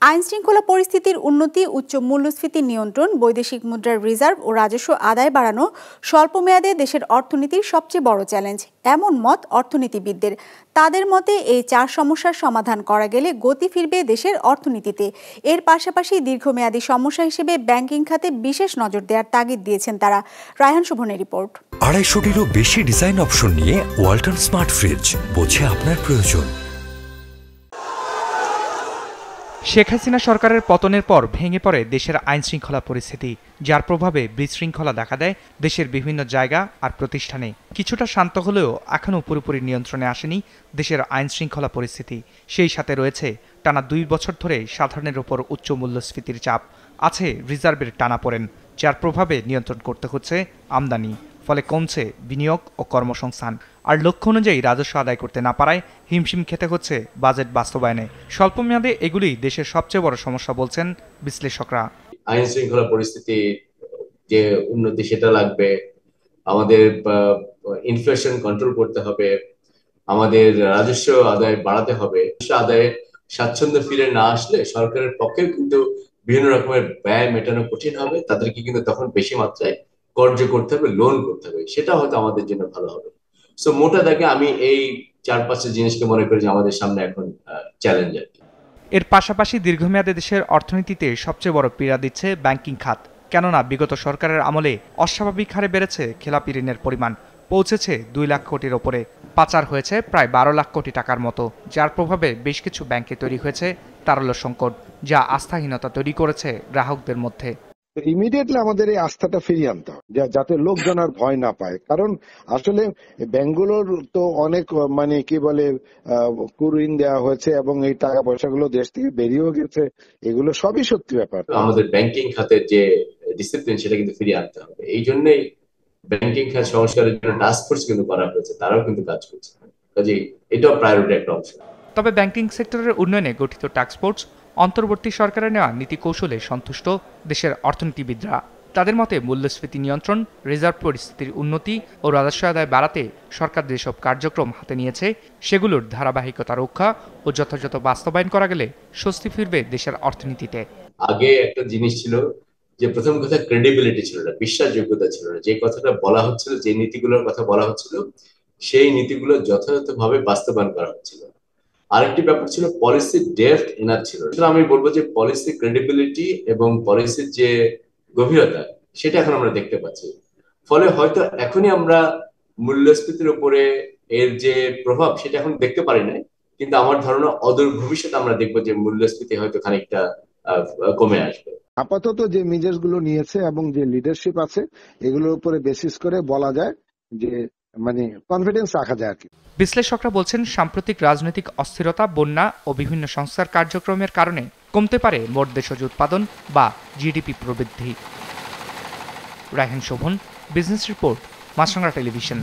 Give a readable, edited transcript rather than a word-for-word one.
আইনশৃঙ্খলা পরিস্থিতির উন্নতি, উচ্চ মূল্যস্ফীতি নিয়ন্ত্রণ, বৈদেশিক মুদ্রার রিজার্ভ ও রাজস্ব আদায় বাড়ানো স্বল্প মেয়াদে দেশের অর্থনীতির সবচেয়ে বড় চ্যালেঞ্জ, এমন মত অর্থনীতিবিদদের। তাদের মতে এই 4 সমস্যার সমাধান করা গেলে গতি ফিরবে দেশের অর্থনীতিতে। এর পাশাপাশি দীর্ঘমেয়াদী সমস্যা হিসেবে ব্যাংকিং খাতে বিশেষ নজর দেওয়ার তাগিদ দিয়েছেন তারা। রায়হান শোভনের রিপোর্ট। 250-টিরও বেশি ডিজাইন অপশন নিয়ে ওয়ালটন স্মার্ট ফ্রিজ, বোঝে আপনার প্রয়োজন। শেখ হাসিনা সরকারের পতনের পর ভেঙে পড়ে দেশের আইনশৃঙ্খলা পরিস্থিতি, যার প্রভাবে বিশৃঙ্খলা দেখা দেয় দেশের বিভিন্ন জায়গা আর প্রতিষ্ঠানে। কিছুটা শান্ত হলেও এখনও পুরোপুরি নিয়ন্ত্রণে আসেনি দেশের আইনশৃঙ্খলা পরিস্থিতি। সেই সাথে রয়েছে টানা 2 বছর ধরে সাধারণের ওপর উচ্চ মূল্যস্ফীতির চাপ, আছে রিজার্ভের টানাপোড়েন, যার প্রভাবে নিয়ন্ত্রণ করতে হচ্ছে আমদানি, ফলে কমছে বিনিয়োগ ও কর্মসংস্থান। আর লক্ষ্য অনুযায়ী রাজস্ব আদায় করতে না পারায় হিমশিম খেতে হচ্ছে বাজেট বাস্তবায়নে। স্বল্প মেয়াদে এগুলি দেশের সবচেয়ে বড় সমস্যা বলছেন বিশ্লেষকরা। আইন শৃঙ্খলা পরিস্থিতি যে উন্নতি সেটা লাগবে, আমাদের ইনফ্লেশন কন্ট্রোল করতে হবে, আমাদের রাজস্ব আদায় বাড়াতে হবে। আদায়ে স্বাচ্ছন্দ্য ফিরে না আসলে সরকারের পক্ষেও কিন্তু বিভিন্ন রকমের ব্যয় মেটানো কঠিন হবে। তাদেরকে কিন্তু তখন বেশি মাত্রায় কর্য করতে হবে, লোন করতে হবে, সেটা হয়তো আমাদের জন্য ভালো হবে। সো মোটা দাগে আমি এই 4-5টা জিনিসকে মনে করি যে আমাদের সামনে এখন চ্যালেঞ্জ আর কি। এর পাশাপাশি দীর্ঘমেয়াদে দেশের অর্থনীতিতে সবচেয়ে বড় পীড়া দিচ্ছে ব্যাংকিং খাত। কেননা বিগত সরকারের আমলে অস্বাভাবিক হারে বেড়েছে খেলাপি ঋণের পরিমাণ, পৌঁছেছে 2 লাখ কোটির ওপরে। পাচার হয়েছে প্রায় 12 লাখ কোটি টাকার মতো, যার প্রভাবে বেশ কিছু ব্যাংকে তৈরি হয়েছে তারল্য সংকট, যা আস্থাহীনতা তৈরি করেছে গ্রাহকদের মধ্যে। ইমিডিয়েটলি আমাদের এই আস্থাটা ফিরিয়ে আনতে হবে, যাতে লোকজন আর ভয় না পায়। কারণ আসলে ব্যাংকগুলোর তো অনেক কি বলে কুঋণ দেওয়া হয়েছে এবং এই টাকা পয়সাগুলো দেশ থেকে বেরিয়েও গেছে, এগুলো সবই সত্যি ব্যাপার। আমাদের ব্যাংকিং খাতের যে ডিসিপ্লিন সেটা কিন্তু ফিরিয়ে আনতে হবে। এই জন্যই ব্যাংকিং খাত সংস্কারের জন্য টাস্ক ফোর্স কিন্তু করা হয়েছে, তারাও কিন্তু কাজ করছে, কাজে এটাও প্রায়োরিটি একটা অংশ। তবে ব্যাংকিং সেক্টরের উন্নয়নে গঠিত টাস্ক ফোর্স অন্তর্বর্তী সরকারের নেওয়া নীতি কৌশলে সন্তুষ্ট দেশের অর্থনীতিবিদরা। তাদের মতে মূল্যস্ফীতি নিয়ন্ত্রণ, রিজার্ভ পরিস্থিতির উন্নতি ও রাজস্ব আদায় বাড়াতে সরকার যেসব কার্যক্রম হাতে নিয়েছে সেগুলোর ধারাবাহিকতা রক্ষা ও যথাযথ বাস্তবায়ন করা গেলে স্বস্তি ফিরবে দেশের অর্থনীতিতে। আগে একটা জিনিস ছিল যে প্রথম কথা ক্রেডিবিলিটি ছিল না, বিশ্বাসযোগ্যতা ছিল না। যে কথাটা বলা হচ্ছিল, যে নীতিগুলোর কথা বলা হচ্ছিল, সেই নীতিগুলো যথাযথভাবে বাস্তবায়ন করা হচ্ছিল। আরেকটি ব্যাপার ছিল পলিসি ডেপথ এনার ছিল। আমি বলবো যে পলিসি ক্রেডিবিলিটি এবং পলিসির যে গভীরতা সেটা এখন আমরা দেখতে পাচ্ছি। ফলে হয়তো এখনই আমরা মূল্যস্ফীতির উপরে এর যে প্রভাব সেটা এখন দেখতে পারি না, কিন্তু আমার ধারণা অদূর ভবিষ্যতে আমরা দেখবো যে মূল্যস্ফীতি হয়তো খানিকটা কমে আসবে। আপাতত যে মেজার্স গুলো নিয়েছে এবং যে লিডারশিপ আছে এগুলোর উপরে বেসিস করে বলা যায় যে কনফিডেন্স রাখা যায় আর কি। বিশ্লেষকরা বলছেন সাম্প্রতিক রাজনৈতিক অস্থিরতা, বন্যা ও বিভিন্ন সংস্কার কার্যক্রমের কারণে কমতে পারে মোট দেশজ উৎপাদন বা জিডিপি প্রবৃদ্ধি। রায়হান শোভন, বিজনেস রিপোর্ট, মাছরাঙা টেলিভিশন।